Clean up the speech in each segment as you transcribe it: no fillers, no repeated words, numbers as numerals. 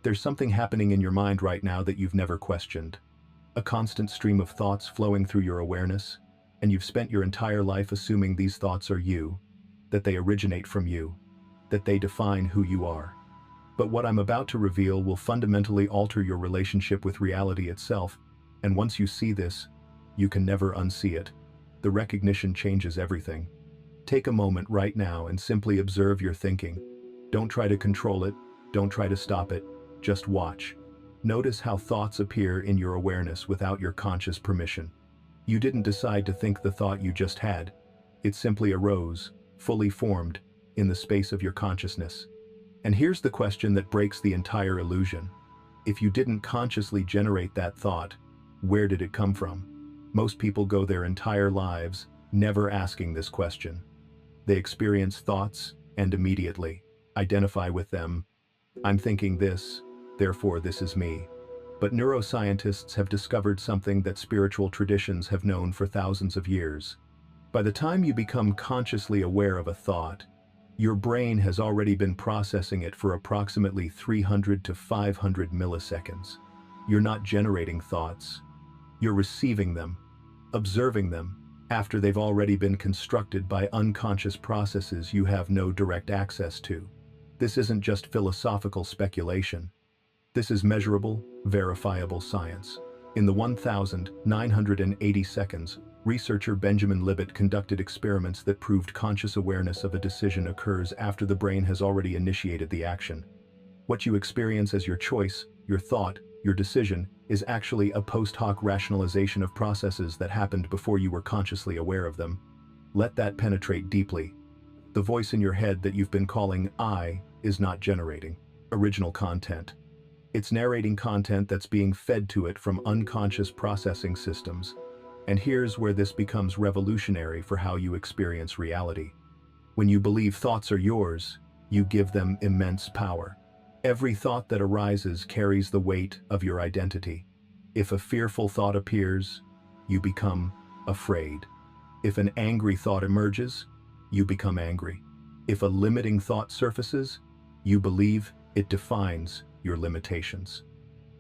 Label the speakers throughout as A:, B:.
A: There's something happening in your mind right now that you've never questioned. A constant stream of thoughts flowing through your awareness, and you've spent your entire life assuming these thoughts are you, that they originate from you, that they define who you are. But what I'm about to reveal will fundamentally alter your relationship with reality itself, and once you see this, you can never unsee it. The recognition changes everything. Take a moment right now and simply observe your thinking. Don't try to control it, don't try to stop it, just watch. Notice how thoughts appear in your awareness without your conscious permission. You didn't decide to think the thought you just had. It simply arose, fully formed, in the space of your consciousness. And here's the question that breaks the entire illusion. If you didn't consciously generate that thought, where did it come from? Most people go their entire lives never asking this question. They experience thoughts and immediately identify with them. I'm thinking this, therefore this is me. But neuroscientists have discovered something that spiritual traditions have known for thousands of years. By the time you become consciously aware of a thought, your brain has already been processing it for approximately 300 to 500 milliseconds. You're not generating thoughts. You're receiving them, observing them, after they've already been constructed by unconscious processes you have no direct access to. This isn't just philosophical speculation. This is measurable, verifiable science. In the 1,980 seconds, researcher Benjamin Libet conducted experiments that proved conscious awareness of a decision occurs after the brain has already initiated the action. What you experience as your choice, your thought, your decision, is actually a post hoc rationalization of processes that happened before you were consciously aware of them. Let that penetrate deeply. The voice in your head that you've been calling I is not generating original content. It's narrating content that's being fed to it from unconscious processing systems. And here's where this becomes revolutionary for how you experience reality. When you believe thoughts are yours, you give them immense power. Every thought that arises carries the weight of your identity. If a fearful thought appears, you become afraid. If an angry thought emerges, you become angry. If a limiting thought surfaces, you believe it defines your limitations.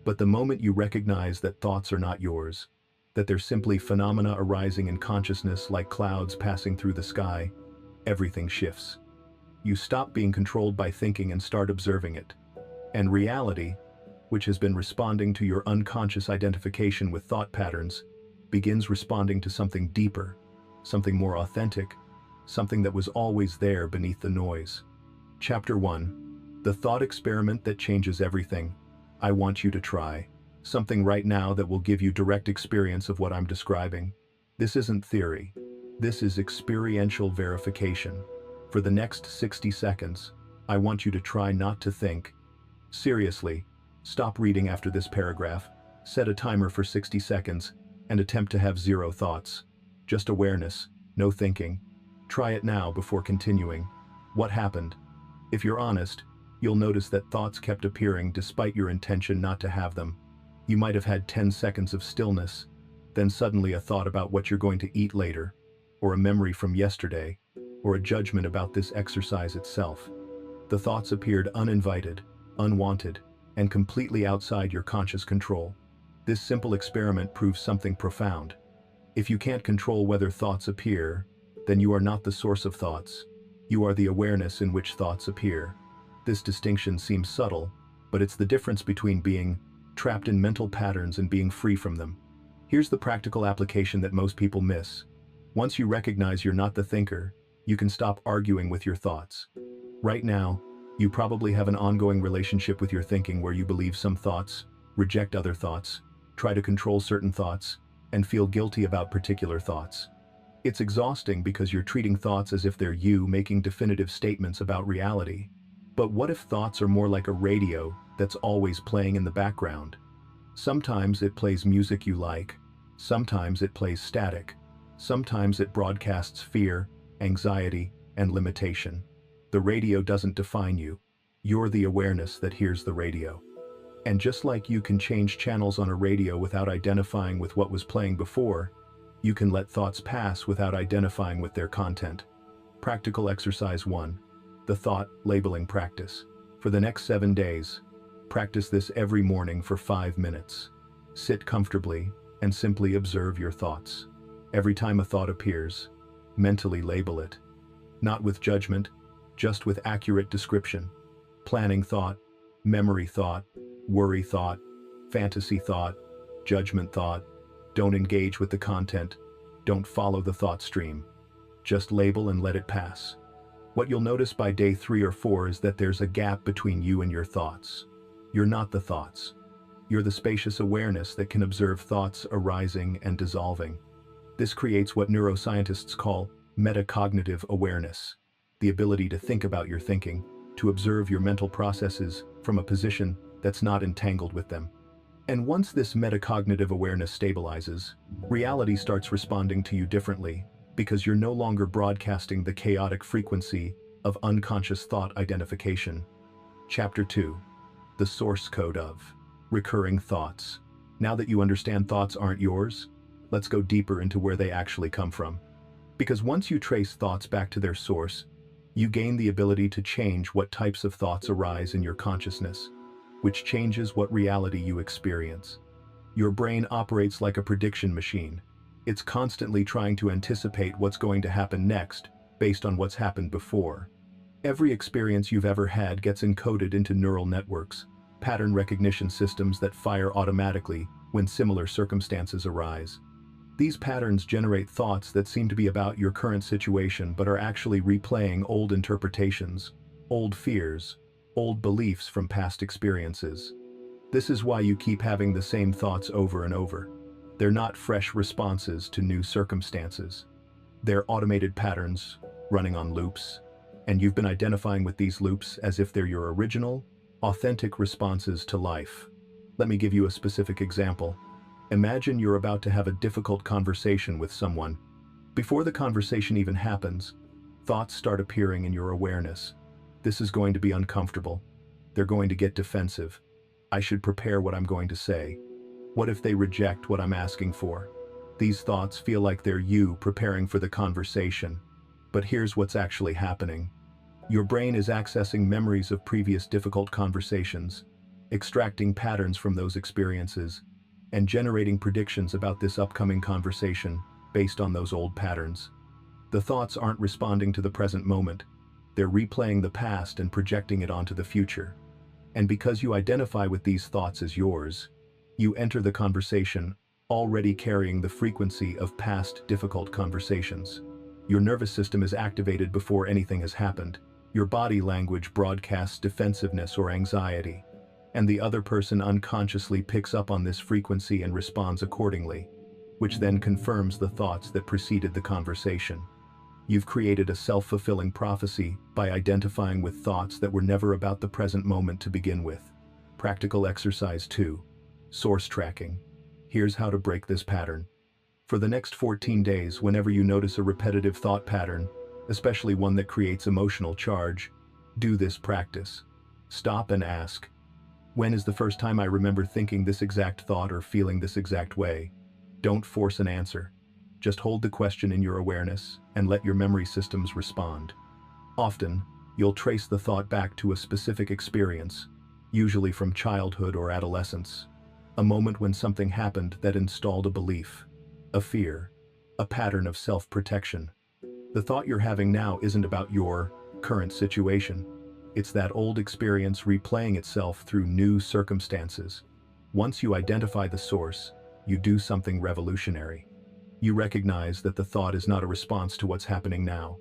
A: But the moment you recognize that thoughts are not yours, that they're simply phenomena arising in consciousness like clouds passing through the sky, everything shifts. You stop being controlled by thinking and start observing it. And reality, which has been responding to your unconscious identification with thought patterns, begins responding to something deeper, something more authentic, something that was always there beneath the noise. Chapter 1. The thought experiment that changes everything. I want you to try something right now that will give you direct experience of what I'm describing. This isn't theory. This is experiential verification. For the next 60 seconds, I want you to try not to think. Seriously, stop reading after this paragraph, set a timer for 60 seconds, and attempt to have zero thoughts. Just awareness, no thinking. Try it now before continuing. What happened? If you're honest, you'll notice that thoughts kept appearing despite your intention not to have them. You might have had 10 seconds of stillness, then suddenly a thought about what you're going to eat later, or a memory from yesterday, or a judgment about this exercise itself. The thoughts appeared uninvited, unwanted, and completely outside your conscious control. This simple experiment proves something profound. If you can't control whether thoughts appear, then you are not the source of thoughts. You are the awareness in which thoughts appear. This distinction seems subtle, but it's the difference between being trapped in mental patterns and being free from them. Here's the practical application that most people miss. Once you recognize you're not the thinker, you can stop arguing with your thoughts. Right now, you probably have an ongoing relationship with your thinking where you believe some thoughts, reject other thoughts, try to control certain thoughts, and feel guilty about particular thoughts. It's exhausting because you're treating thoughts as if they're you making definitive statements about reality. But what if thoughts are more like a radio that's always playing in the background? Sometimes it plays music you like, sometimes it plays static, sometimes it broadcasts fear, anxiety, and limitation. The radio doesn't define you. You're the awareness that hears the radio. And just like you can change channels on a radio without identifying with what was playing before, you can let thoughts pass without identifying with their content. Practical exercise 1. The thought labeling practice. For the next 7 days, Practice this every morning for 5 minutes. Sit comfortably and simply observe your thoughts. Every time a thought appears, mentally label it. Not with judgment, just with accurate description. Planning thought, memory thought, worry thought, fantasy thought, judgment thought. Don't engage with the content. Don't follow the thought stream. Just label and let it pass. What you'll notice by day 3 or 4 is that there's a gap between you and your thoughts. You're not the thoughts. You're the spacious awareness that can observe thoughts arising and dissolving. This creates what neuroscientists call metacognitive awareness, the ability to think about your thinking, to observe your mental processes from a position that's not entangled with them. And once this metacognitive awareness stabilizes, reality starts responding to you differently, because you're no longer broadcasting the chaotic frequency of unconscious thought identification. Chapter 2. The source code of recurring thoughts. Now that you understand thoughts aren't yours, let's go deeper into where they actually come from. Because once you trace thoughts back to their source, you gain the ability to change what types of thoughts arise in your consciousness, which changes what reality you experience. Your brain operates like a prediction machine. It's constantly trying to anticipate what's going to happen next, based on what's happened before. Every experience you've ever had gets encoded into neural networks, pattern recognition systems that fire automatically when similar circumstances arise. These patterns generate thoughts that seem to be about your current situation but are actually replaying old interpretations, old fears, old beliefs from past experiences. This is why you keep having the same thoughts over and over. They're not fresh responses to new circumstances. They're automated patterns running on loops, and you've been identifying with these loops as if they're your original, authentic responses to life. Let me give you a specific example. Imagine you're about to have a difficult conversation with someone. Before the conversation even happens, thoughts start appearing in your awareness. This is going to be uncomfortable. They're going to get defensive. I should prepare what I'm going to say. What if they reject what I'm asking for? These thoughts feel like they're you preparing for the conversation. But here's what's actually happening. Your brain is accessing memories of previous difficult conversations, extracting patterns from those experiences, and generating predictions about this upcoming conversation based on those old patterns. The thoughts aren't responding to the present moment. They're replaying the past and projecting it onto the future. And because you identify with these thoughts as yours, you enter the conversation already carrying the frequency of past difficult conversations. Your nervous system is activated before anything has happened. Your body language broadcasts defensiveness or anxiety, and the other person unconsciously picks up on this frequency and responds accordingly, which then confirms the thoughts that preceded the conversation. You've created a self-fulfilling prophecy by identifying with thoughts that were never about the present moment to begin with. Practical exercise 2. Source tracking. Here's how to break this pattern. For the next 14 days, whenever you notice a repetitive thought pattern, especially one that creates emotional charge, do this practice. Stop and ask, when is the first time I remember thinking this exact thought or feeling this exact way? Don't force an answer. Just hold the question in your awareness and let your memory systems respond. Often, you'll trace the thought back to a specific experience, usually from childhood or adolescence. A moment when something happened that installed a belief, a fear, a pattern of self-protection. The thought you're having now isn't about your current situation. It's that old experience replaying itself through new circumstances. Once you identify the source, you do something revolutionary. You recognize that the thought is not a response to what's happening now.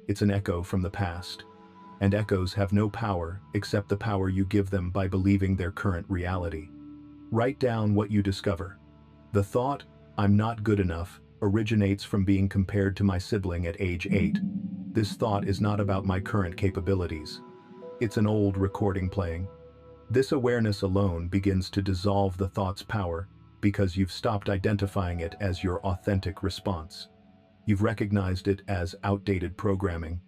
A: It's an echo from the past. And echoes have no power except the power you give them by believing their current reality. Write down what you discover. The thought, I'm not good enough, originates from being compared to my sibling at age 8. This thought is not about my current capabilities. It's an old recording playing. This awareness alone begins to dissolve the thought's power because you've stopped identifying it as your authentic response. You've recognized it as outdated programming,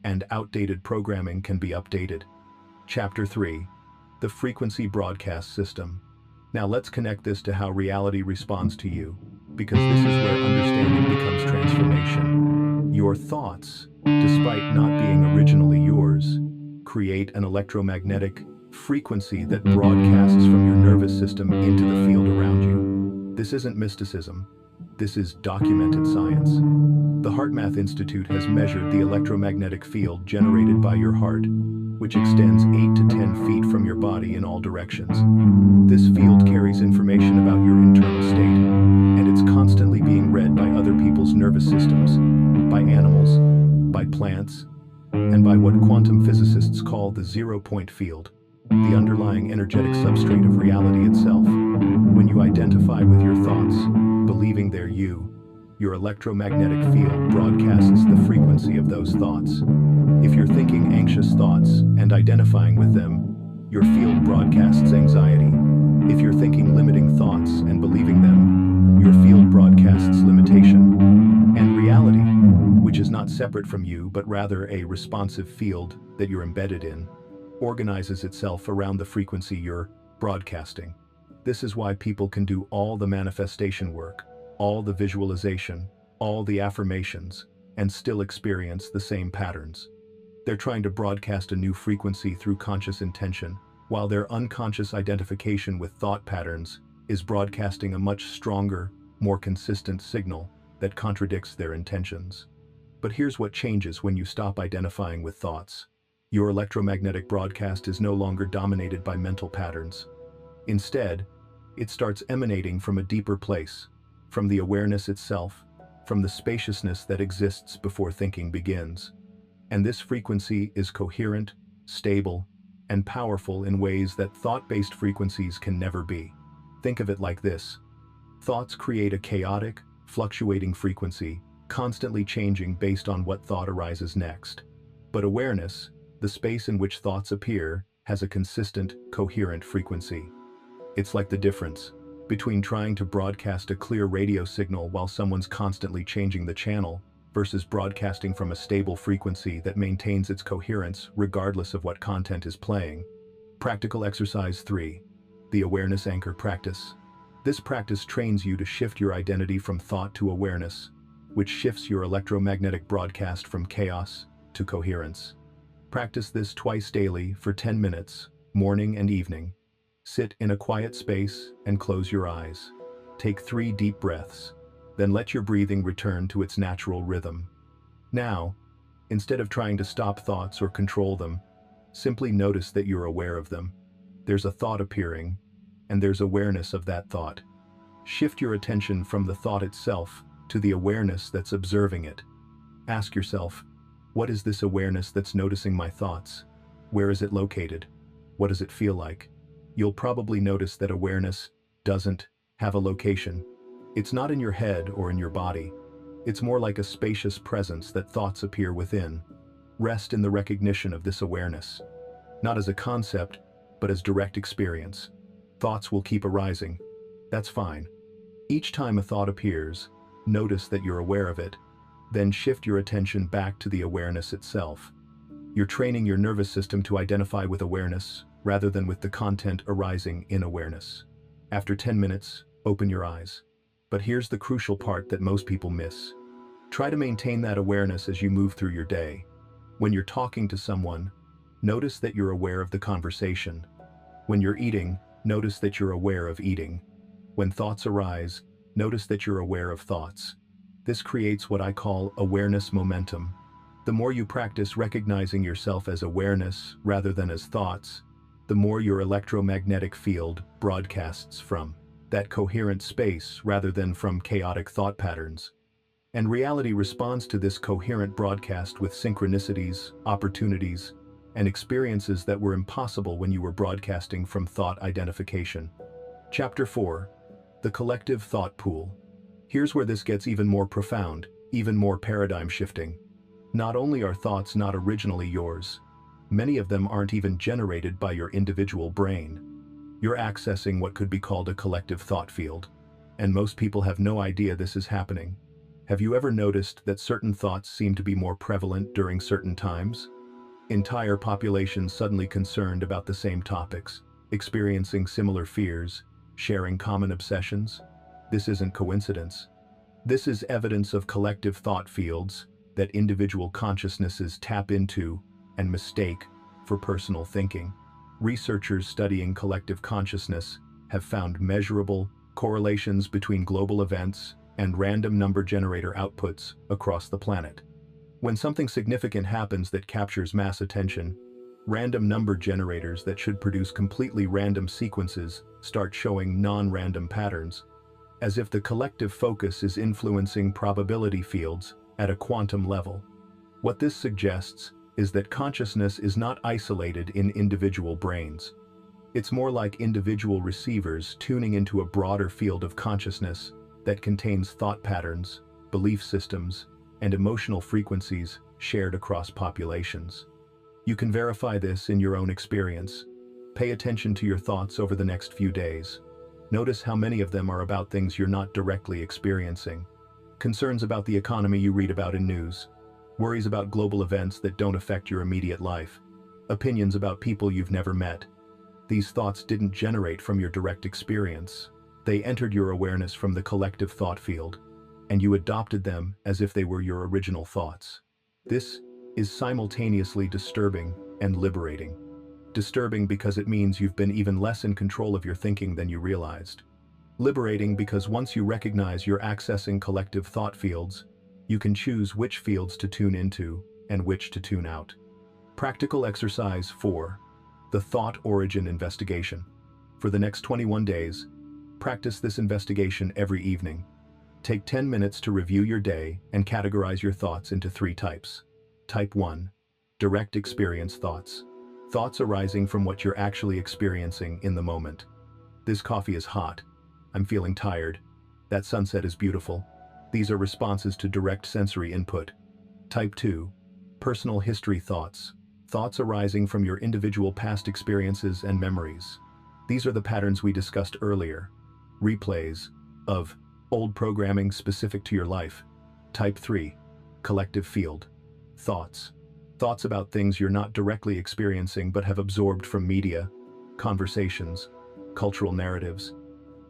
A: and outdated programming can be updated. Chapter 3. The Frequency Broadcast System. Now let's connect this to how reality responds to you, because this is where understanding becomes transformation. Your thoughts, despite not being originally yours, create an electromagnetic, frequency that broadcasts from your nervous system into the field around you. This isn't mysticism. This is documented science. The HeartMath Institute has measured the electromagnetic field generated by your heart, which extends 8 to 10 feet from your body in all directions. This field carries information about your internal state, and it's constantly being read by other people's nervous systems, by animals, by plants, and by what quantum physicists call the zero-point field, the underlying energetic substrate of reality itself. When you identify with your thoughts, believing they're you, your electromagnetic field broadcasts the frequency of those thoughts. If you're thinking anxious thoughts and identifying with them, your field broadcasts anxiety. If you're thinking limiting thoughts and believing them, your field broadcasts limitation. And reality, which is not separate from you but rather a responsive field that you're embedded in, organizes itself around the frequency you're broadcasting. This is why people can do all the manifestation work, all the visualization, all the affirmations, and still experience the same patterns. They're trying to broadcast a new frequency through conscious intention, while their unconscious identification with thought patterns is broadcasting a much stronger, more consistent signal that contradicts their intentions. But here's what changes when you stop identifying with thoughts. Your electromagnetic broadcast is no longer dominated by mental patterns. Instead, it starts emanating from a deeper place, from the awareness itself, from the spaciousness that exists before thinking begins. And this frequency is coherent, stable, and powerful in ways that thought-based frequencies can never be. Think of it like this. Thoughts create a chaotic, fluctuating frequency, constantly changing based on what thought arises next. But awareness, the space in which thoughts appear, has a consistent, coherent frequency. It's like the difference between trying to broadcast a clear radio signal while someone's constantly changing the channel versus broadcasting from a stable frequency that maintains its coherence regardless of what content is playing. Practical exercise 3. The awareness anchor practice. This practice trains you to shift your identity from thought to awareness, which shifts your electromagnetic broadcast from chaos to coherence. Practice this twice daily for 10 minutes, morning and evening. Sit in a quiet space and close your eyes. Take 3 deep breaths, then let your breathing return to its natural rhythm. Now, instead of trying to stop thoughts or control them, simply notice that you're aware of them. There's a thought appearing, and there's awareness of that thought. Shift your attention from the thought itself to the awareness that's observing it. Ask yourself, what is this awareness that's noticing my thoughts? Where is it located? What does it feel like? You'll probably notice that awareness doesn't have a location. It's not in your head or in your body. It's more like a spacious presence that thoughts appear within. Rest in the recognition of this awareness, not as a concept, but as direct experience. Thoughts will keep arising. That's fine. Each time a thought appears, notice that you're aware of it, then shift your attention back to the awareness itself. You're training your nervous system to identify with awareness rather than with the content arising in awareness. After 10 minutes, open your eyes. But here's the crucial part that most people miss. Try to maintain that awareness as you move through your day. When you're talking to someone, notice that you're aware of the conversation. When you're eating, notice that you're aware of eating. When thoughts arise, notice that you're aware of thoughts. This creates what I call awareness momentum. The more you practice recognizing yourself as awareness rather than as thoughts, the more your electromagnetic field broadcasts from that coherent space rather than from chaotic thought patterns. And reality responds to this coherent broadcast with synchronicities, opportunities, and experiences that were impossible when you were broadcasting from thought identification. Chapter 4. The Collective Thought Pool. Here's where this gets even more profound, even more paradigm shifting. Not only are thoughts not originally yours, many of them aren't even generated by your individual brain. You're accessing what could be called a collective thought field, and most people have no idea this is happening. Have you ever noticed that certain thoughts seem to be more prevalent during certain times? Entire populations suddenly concerned about the same topics, experiencing similar fears, sharing common obsessions? This isn't coincidence. This is evidence of collective thought fields that individual consciousnesses tap into and mistake for personal thinking. Researchers studying collective consciousness have found measurable correlations between global events and random number generator outputs across the planet. When something significant happens that captures mass attention, random number generators that should produce completely random sequences start showing non-random patterns, as if the collective focus is influencing probability fields at a quantum level. What this suggests is that consciousness is not isolated in individual brains. It's more like individual receivers tuning into a broader field of consciousness that contains thought patterns, belief systems, and emotional frequencies shared across populations. You can verify this in your own experience. Pay attention to your thoughts over the next few days. Notice how many of them are about things you're not directly experiencing. Concerns about the economy you read about in news. Worries about global events that don't affect your immediate life. Opinions about people you've never met. These thoughts didn't generate from your direct experience. They entered your awareness from the collective thought field, and you adopted them as if they were your original thoughts. This is simultaneously disturbing and liberating. Disturbing because it means you've been even less in control of your thinking than you realized. Liberating because once you recognize you're accessing collective thought fields, you can choose which fields to tune into and which to tune out. Practical exercise 4. The Thought Origin Investigation. For the next 21 days, practice this investigation every evening. Take 10 minutes to review your day and categorize your thoughts into 3 types. Type 1. Direct experience thoughts. Thoughts arising from what you're actually experiencing in the moment. This coffee is hot. I'm feeling tired. That sunset is beautiful. These are responses to direct sensory input. Type 2. Personal history thoughts. Thoughts arising from your individual past experiences and memories. These are the patterns we discussed earlier. Replays of old programming specific to your life. Type 3. Collective field thoughts. Thoughts about things you're not directly experiencing but have absorbed from media, conversations, cultural narratives.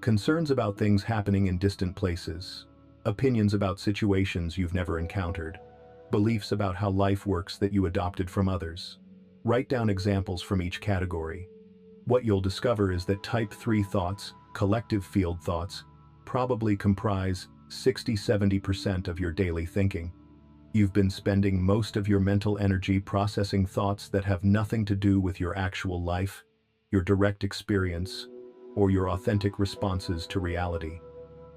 A: Concerns about things happening in distant places. Opinions about situations you've never encountered. Beliefs about how life works that you adopted from others. Write down examples from each category. What you'll discover is that Type 3 thoughts, collective field thoughts, probably comprise 60–70% of your daily thinking. You've been spending most of your mental energy processing thoughts that have nothing to do with your actual life, your direct experience, or your authentic responses to reality.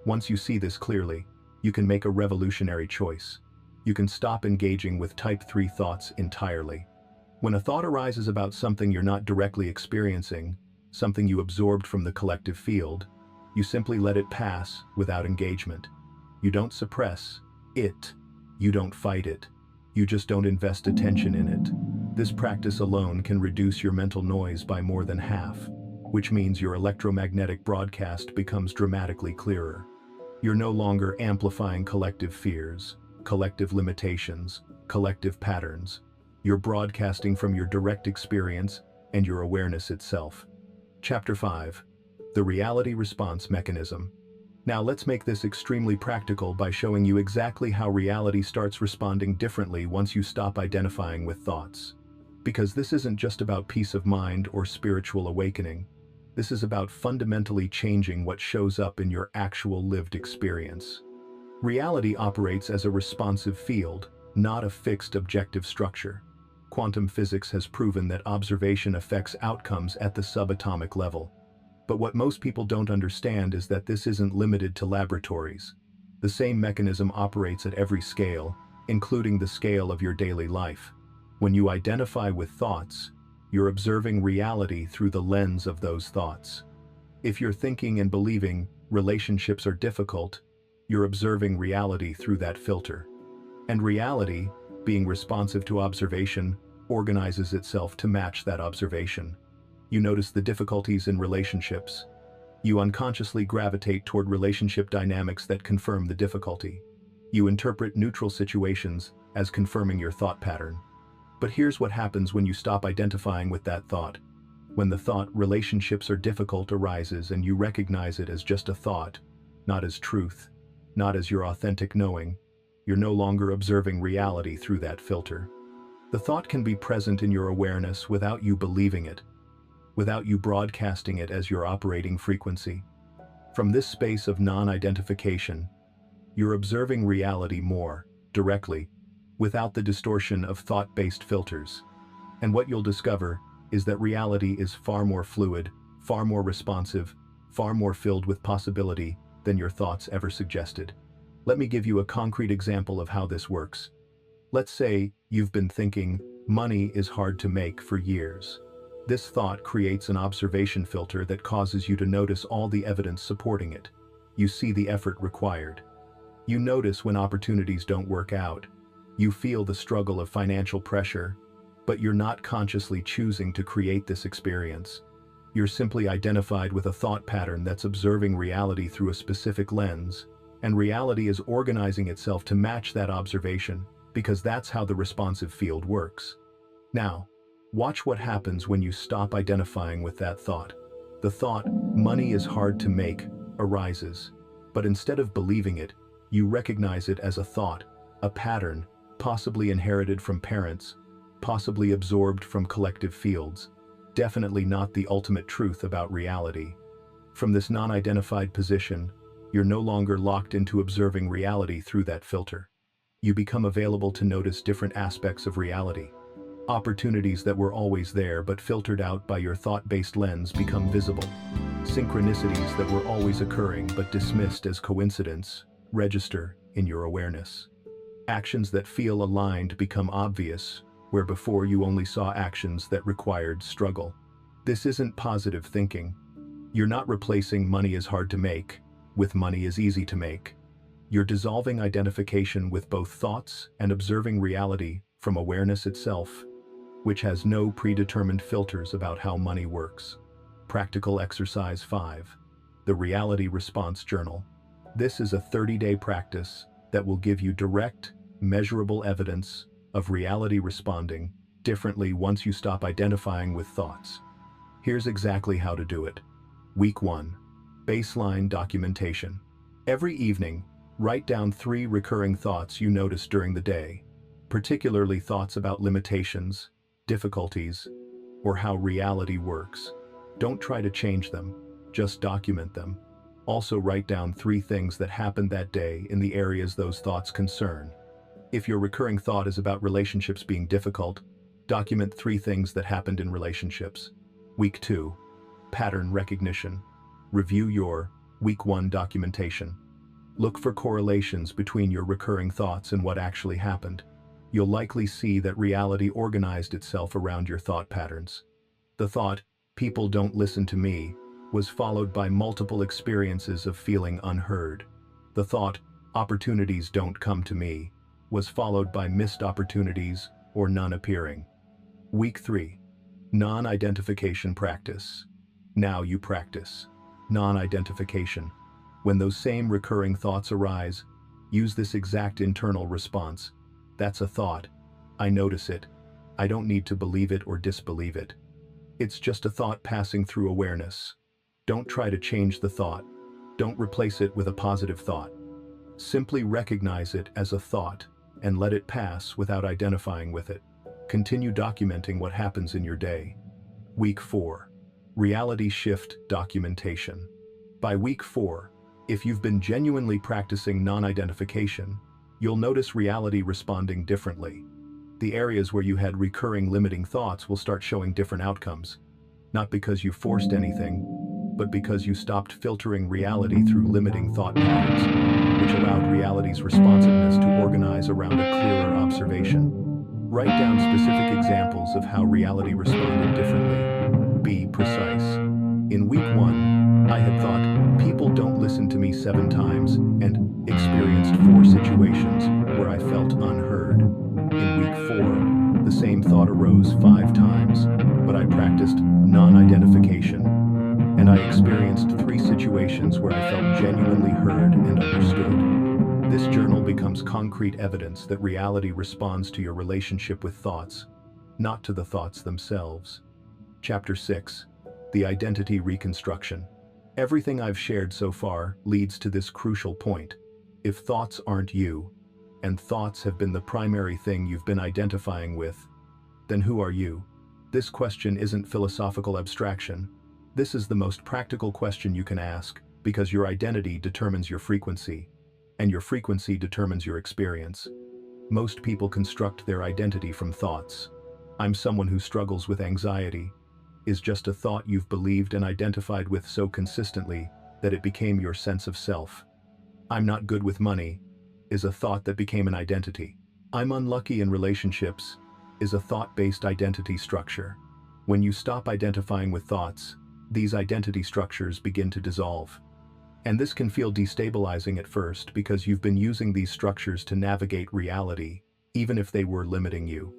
A: Once you see this clearly, you can make a revolutionary choice. You can stop engaging with Type 3 thoughts entirely. When a thought arises about something you're not directly experiencing, something you absorbed from the collective field, you simply let it pass without engagement. You don't suppress it. You don't fight it. You just don't invest attention in it. This practice alone can reduce your mental noise by more than half, which means your electromagnetic broadcast becomes dramatically clearer. You're no longer amplifying collective fears, collective limitations, collective patterns. You're broadcasting from your direct experience and your awareness itself. Chapter 5. The Reality Response Mechanism. Now let's make this extremely practical by showing you exactly how reality starts responding differently once you stop identifying with thoughts. Because this isn't just about peace of mind or spiritual awakening. This is about fundamentally changing what shows up in your actual lived experience. Reality operates as a responsive field, not a fixed objective structure. Quantum physics has proven that observation affects outcomes at the subatomic level. But what most people don't understand is that this isn't limited to laboratories. The same mechanism operates at every scale, including the scale of your daily life. When you identify with thoughts, you're observing reality through the lens of those thoughts. If you're thinking and believing relationships are difficult, you're observing reality through that filter. And reality, being responsive to observation, organizes itself to match that observation. You notice the difficulties in relationships. You unconsciously gravitate toward relationship dynamics that confirm the difficulty. You interpret neutral situations as confirming your thought pattern. But here's what happens when you stop identifying with that thought. When the thought relationships are difficult arises and you recognize it as just a thought, not as truth, not as your authentic knowing, you're no longer observing reality through that filter. The thought can be present in your awareness without you believing it. without you broadcasting it as your operating frequency. From this space of non-identification, you're observing reality more directly, without the distortion of thought-based filters. And what you'll discover is that reality is far more fluid, far more responsive, far more filled with possibility than your thoughts ever suggested. Let me give you a concrete example of how this works. Let's say you've been thinking, money is hard to make for years. This thought creates an observation filter that causes you to notice all the evidence supporting it. You see the effort required. You notice when opportunities don't work out. You feel the struggle of financial pressure, but you're not consciously choosing to create this experience. You're simply identified with a thought pattern that's observing reality through a specific lens, and reality is organizing itself to match that observation, because that's how the responsive field works. Now, watch what happens when you stop identifying with that thought. The thought, money is hard to make, arises, but instead of believing it, you recognize it as a thought, a pattern, possibly inherited from parents, possibly absorbed from collective fields, definitely not the ultimate truth about reality. From this non-identified position, you're no longer locked into observing reality through that filter. You become available to notice different aspects of reality. Opportunities that were always there but filtered out by your thought-based lens become visible. Synchronicities that were always occurring but dismissed as coincidence register in your awareness. Actions that feel aligned become obvious, where before you only saw actions that required struggle. This isn't positive thinking. You're not replacing money is hard to make with money is easy to make. You're dissolving identification with both thoughts and observing reality from awareness itself, which has no predetermined filters about how money works. Practical exercise 5. The Reality Response Journal. This is a 30-day practice that will give you direct, measurable evidence of reality responding differently once you stop identifying with thoughts. Here's exactly how to do it. Week 1. Baseline documentation. Every evening, write down 3 recurring thoughts you notice during the day, particularly thoughts about limitations, difficulties, or how reality works. Don't try to change them, just document them. Also write down 3 things that happened that day in the areas those thoughts concern. If your recurring thought is about relationships being difficult, document 3 things that happened in relationships. Week 2. Pattern recognition. Review your Week 1 documentation. Look for correlations between your recurring thoughts and what actually happened. You'll likely see that reality organized itself around your thought patterns. The thought, people don't listen to me, was followed by multiple experiences of feeling unheard. The thought, opportunities don't come to me, was followed by missed opportunities or none appearing. Week 3. Non-identification practice. Now you practice non-identification. When those same recurring thoughts arise, use this exact internal response. That's a thought. I notice it. I don't need to believe it or disbelieve it. It's just a thought passing through awareness. Don't try to change the thought. Don't replace it with a positive thought. Simply recognize it as a thought and let it pass without identifying with it. Continue documenting what happens in your day. Week 4. Reality shift documentation. By week 4, if you've been genuinely practicing non-identification, you'll notice reality responding differently. The areas where you had recurring limiting thoughts will start showing different outcomes, not because you forced anything, but because you stopped filtering reality through limiting thought patterns, which allowed reality's responsiveness to organize around a clearer observation. Write down specific examples of how reality responded differently. Be precise. In week 1, I had thought, people don't listen to me 7 times, and experienced 4 situations where I felt unheard. In week 4, the same thought arose 5 times, but I practiced non-identification, and I experienced 3 situations where I felt genuinely heard and understood. This journal becomes concrete evidence that reality responds to your relationship with thoughts, not to the thoughts themselves. Chapter 6. The Identity Reconstruction. Everything I've shared so far leads to this crucial point. If thoughts aren't you, and thoughts have been the primary thing you've been identifying with, then who are you? This question isn't philosophical abstraction. This is the most practical question you can ask, because your identity determines your frequency, and your frequency determines your experience. Most people construct their identity from thoughts. "I'm someone who struggles with anxiety" is just a thought you've believed and identified with so consistently that it became your sense of self. "I'm not good with money" is a thought that became an identity. "I'm unlucky in relationships" is a thought-based identity structure. When you stop identifying with thoughts, these identity structures begin to dissolve. And this can feel destabilizing at first because you've been using these structures to navigate reality, even if they were limiting you.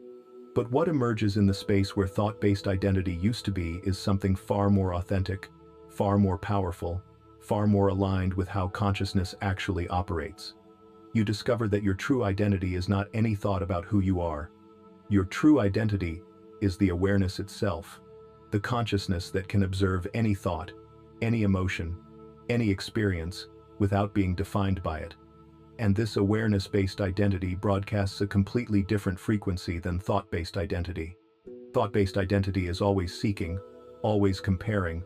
A: But what emerges in the space where thought-based identity used to be is something far more authentic, far more powerful, far more aligned with how consciousness actually operates. You discover that your true identity is not any thought about who you are. Your true identity is the awareness itself, the consciousness that can observe any thought, any emotion, any experience, without being defined by it. And this awareness-based identity broadcasts a completely different frequency than thought-based identity. Thought-based identity is always seeking, always comparing,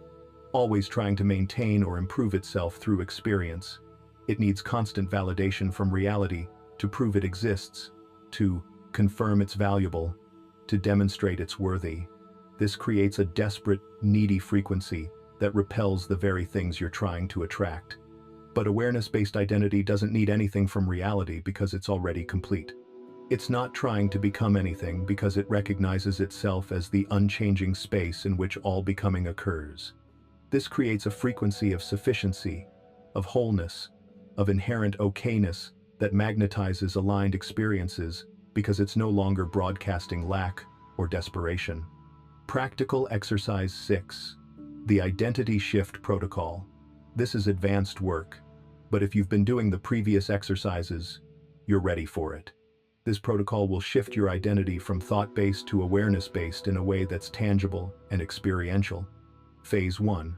A: always trying to maintain or improve itself through experience. It needs constant validation from reality to prove it exists, to confirm it's valuable, to demonstrate it's worthy. This creates a desperate, needy frequency that repels the very things you're trying to attract. But awareness-based identity doesn't need anything from reality because it's already complete. It's not trying to become anything because it recognizes itself as the unchanging space in which all becoming occurs. This creates a frequency of sufficiency, of wholeness, of inherent okayness that magnetizes aligned experiences because it's no longer broadcasting lack or desperation. Practical Exercise 6. The Identity Shift Protocol. This is advanced work, but if you've been doing the previous exercises, you're ready for it. This protocol will shift your identity from thought-based to awareness-based in a way that's tangible and experiential. Phase 1.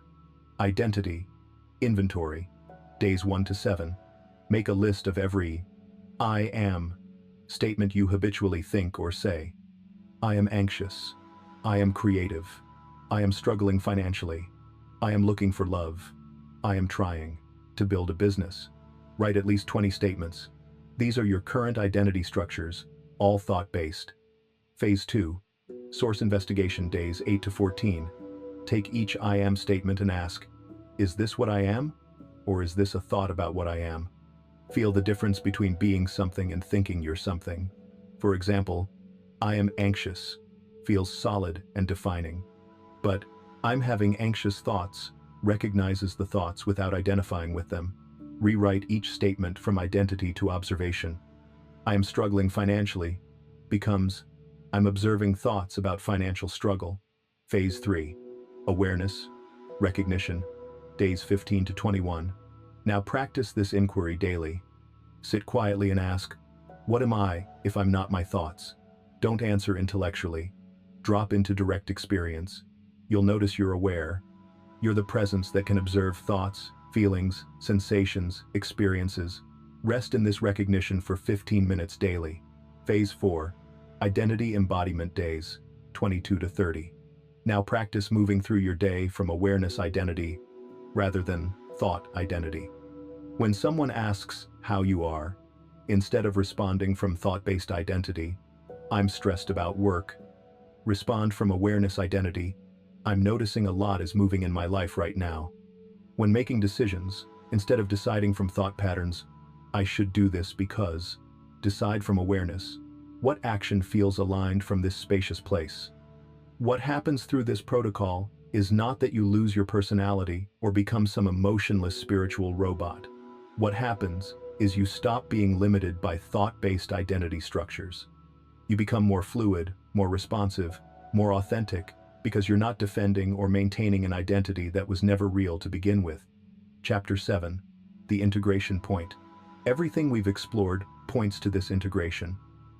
A: Identity. Inventory. Days 1 to 7. Make a list of every "I am" statement you habitually think or say. I am anxious. I am creative. I am struggling financially. I am looking for love. I am trying to build a business. Write at least 20 statements. These are your current identity structures, all thought-based. Phase 2. Source investigation, days 8 to 14. Take each I am statement and ask, is this what I am? Or is this a thought about what I am? Feel the difference between being something and thinking you're something. For example, I am anxious feels solid and defining. But I'm having anxious thoughts recognizes the thoughts without identifying with them. Rewrite each statement from identity to observation. I am struggling financially becomes I'm observing thoughts about financial struggle. Phase 3. Awareness. Recognition. Days 15 to 21. Now practice this inquiry daily. Sit quietly and ask, what am I if I'm not my thoughts? Don't answer intellectually. Drop into direct experience. You'll notice you're aware. You're the presence that can observe thoughts, feelings, sensations, experiences. Rest in this recognition for 15 minutes daily. Phase 4. Identity embodiment, days 22 to 30. Now practice moving through your day from awareness identity rather than thought identity. When someone asks how you are, instead of responding from thought-based identity, I'm stressed about work, respond from awareness identity, I'm noticing a lot is moving in my life right now. When making decisions, instead of deciding from thought patterns, I should do this because, decide from awareness, what action feels aligned from this spacious place. What happens through this protocol is not that you lose your personality or become some emotionless spiritual robot. What happens is you stop being limited by thought-based identity structures. You become more fluid, more responsive, more authentic, because you're not defending or maintaining an identity that was never real to begin with. Chapter 7. The Integration Point. Everything we've explored points to this integration.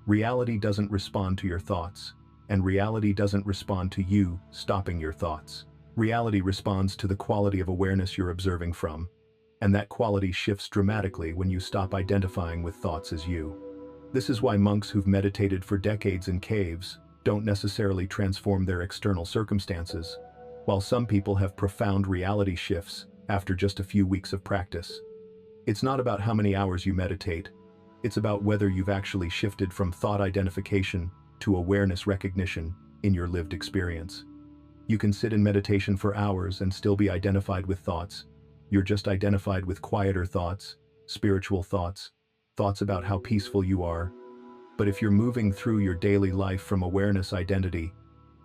A: Reality doesn't respond to your thoughts, and reality doesn't respond to you stopping your thoughts. Reality responds to the quality of awareness you're observing from, and that quality shifts dramatically when you stop identifying with thoughts as you. This is why monks who've meditated for decades in caves don't necessarily transform their external circumstances, while some people have profound reality shifts after just a few weeks of practice. It's not about how many hours you meditate, it's about whether you've actually shifted from thought identification to awareness recognition in your lived experience. You can sit in meditation for hours and still be identified with thoughts. You're just identified with quieter thoughts, spiritual thoughts, thoughts about how peaceful you are. But if you're moving through your daily life from awareness identity,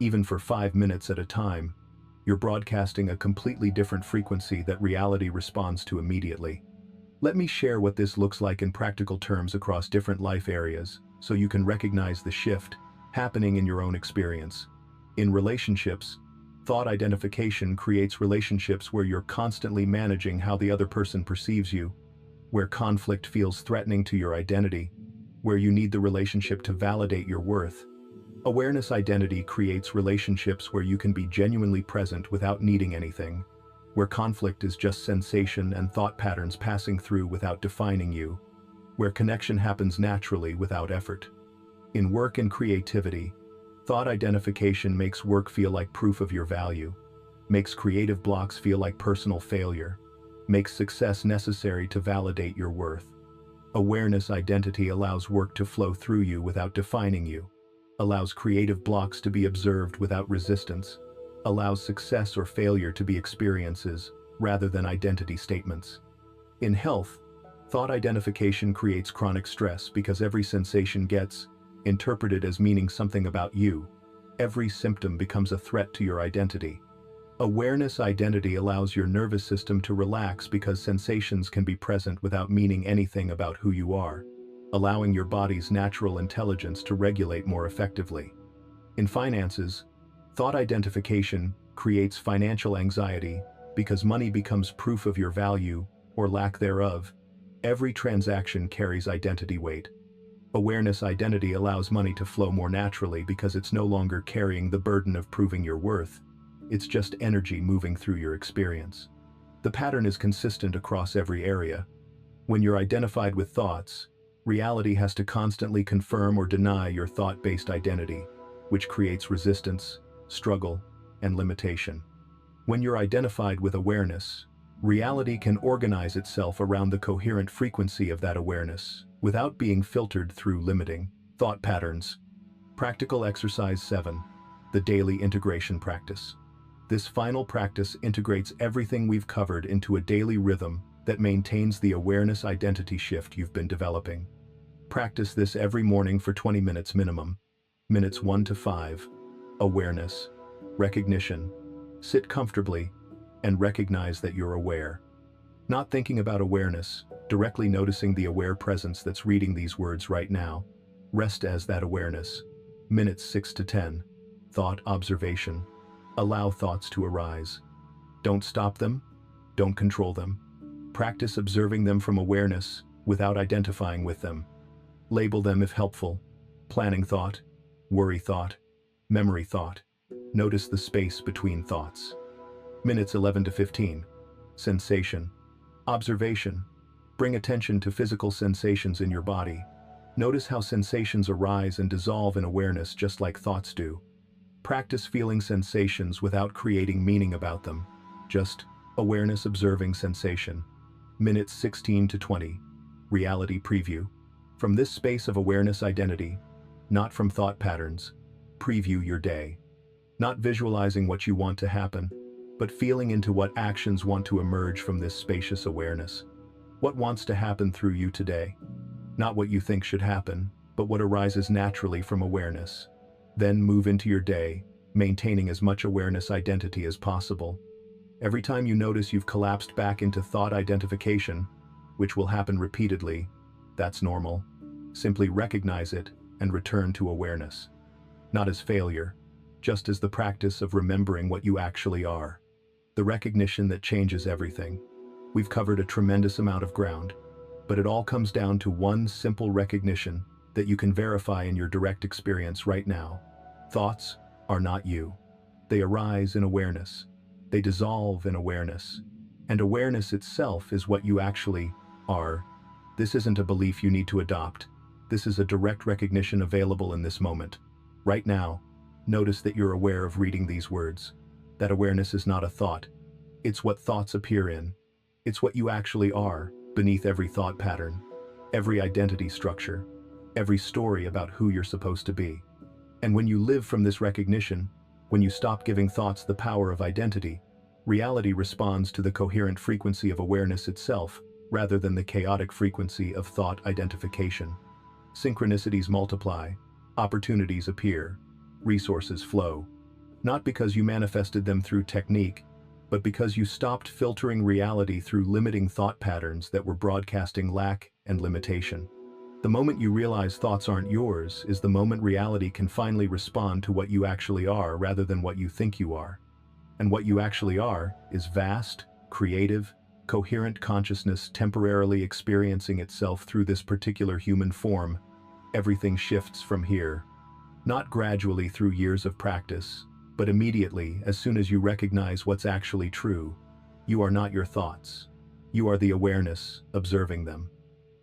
A: even for 5 minutes at a time, you're broadcasting a completely different frequency that reality responds to immediately. Let me share what this looks like in practical terms across different life areas, so you can recognize the shift happening in your own experience. In relationships, thought identification creates relationships where you're constantly managing how the other person perceives you, where conflict feels threatening to your identity, where you need the relationship to validate your worth. Awareness identity creates relationships where you can be genuinely present without needing anything, where conflict is just sensation and thought patterns passing through without defining you, where connection happens naturally without effort. In work and creativity, thought identification makes work feel like proof of your value, makes creative blocks feel like personal failure, makes success necessary to validate your worth. Awareness identity allows work to flow through you without defining you, allows creative blocks to be observed without resistance, allows success or failure to be experiences rather than identity statements. In health, thought identification creates chronic stress because every sensation gets interpreted as meaning something about you. Every symptom becomes a threat to your identity. Awareness identity allows your nervous system to relax because sensations can be present without meaning anything about who you are, allowing your body's natural intelligence to regulate more effectively. In finances, thought identification creates financial anxiety because money becomes proof of your value or lack thereof. Every transaction carries identity weight. Awareness identity allows money to flow more naturally because it's no longer carrying the burden of proving your worth. It's just energy moving through your experience. The pattern is consistent across every area. When you're identified with thoughts, reality has to constantly confirm or deny your thought-based identity, which creates resistance, struggle, and limitation. When you're identified with awareness, reality can organize itself around the coherent frequency of that awareness, without being filtered through limiting thought patterns. Practical exercise 7. The daily integration practice. This final practice integrates everything we've covered into a daily rhythm that maintains the awareness identity shift you've been developing. Practice this every morning for 20 minutes minimum. Minutes 1 to 5. Awareness. Recognition. Sit comfortably and recognize that you're aware. Not thinking about awareness, directly noticing the aware presence that's reading these words right now. Rest as that awareness. Minutes 6 to 10. Thought observation. Allow thoughts to arise. Don't stop them. Don't control them. Practice observing them from awareness without identifying with them. Label them if helpful. Planning thought, worry thought, memory thought. Notice the space between thoughts. Minutes 11 to 15. Sensation. Observation. Bring attention to physical sensations in your body. Notice how sensations arise and dissolve in awareness just like thoughts do. Practice feeling sensations without creating meaning about them. Just awareness observing sensation. Minutes 16 to 20. Reality preview. From this space of awareness identity, not from thought patterns, preview your day. Not visualizing what you want to happen, but feeling into what actions want to emerge from this spacious awareness. What wants to happen through you today? Not what you think should happen, but what arises naturally from awareness. Then move into your day, maintaining as much awareness identity as possible. Every time you notice you've collapsed back into thought identification, which will happen repeatedly, that's normal. Simply recognize it and return to awareness. Not as failure, just as the practice of remembering what you actually are. The recognition that changes everything. We've covered a tremendous amount of ground, but it all comes down to one simple recognition that you can verify in your direct experience right now. Thoughts are not you. They arise in awareness. They dissolve in awareness. And awareness itself is what you actually are. This isn't a belief you need to adopt. This is a direct recognition available in this moment. Right now, Notice that you're aware of reading these words. That awareness is not a thought. It's what thoughts appear in. It's what you actually are, beneath every thought pattern, every identity structure, every story about who you're supposed to be. And when you live from this recognition, when you stop giving thoughts the power of identity, reality responds to the coherent frequency of awareness itself, rather than the chaotic frequency of thought identification. Synchronicities multiply, opportunities appear, resources flow. Not because you manifested them through technique, but because you stopped filtering reality through limiting thought patterns that were broadcasting lack and limitation. The moment you realize thoughts aren't yours is the moment reality can finally respond to what you actually are rather than what you think you are. And what you actually are is vast, creative, coherent consciousness temporarily experiencing itself through this particular human form. Everything shifts from here. Not gradually through years of practice, but immediately as soon as you recognize what's actually true. You are not your thoughts. You are the awareness observing them.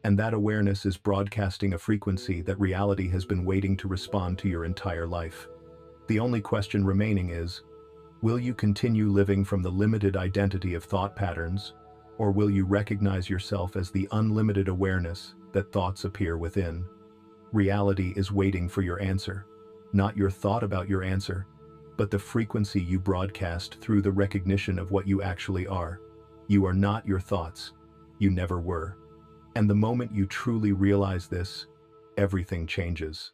A: And that awareness is broadcasting a frequency that reality has been waiting to respond to your entire life. The only question remaining is, will you continue living from the limited identity of thought patterns, or will you recognize yourself as the unlimited awareness that thoughts appear within? Reality is waiting for your answer. Not your thought about your answer, but the frequency you broadcast through the recognition of what you actually are. You are not your thoughts. You never were. And the moment you truly realize this, everything changes.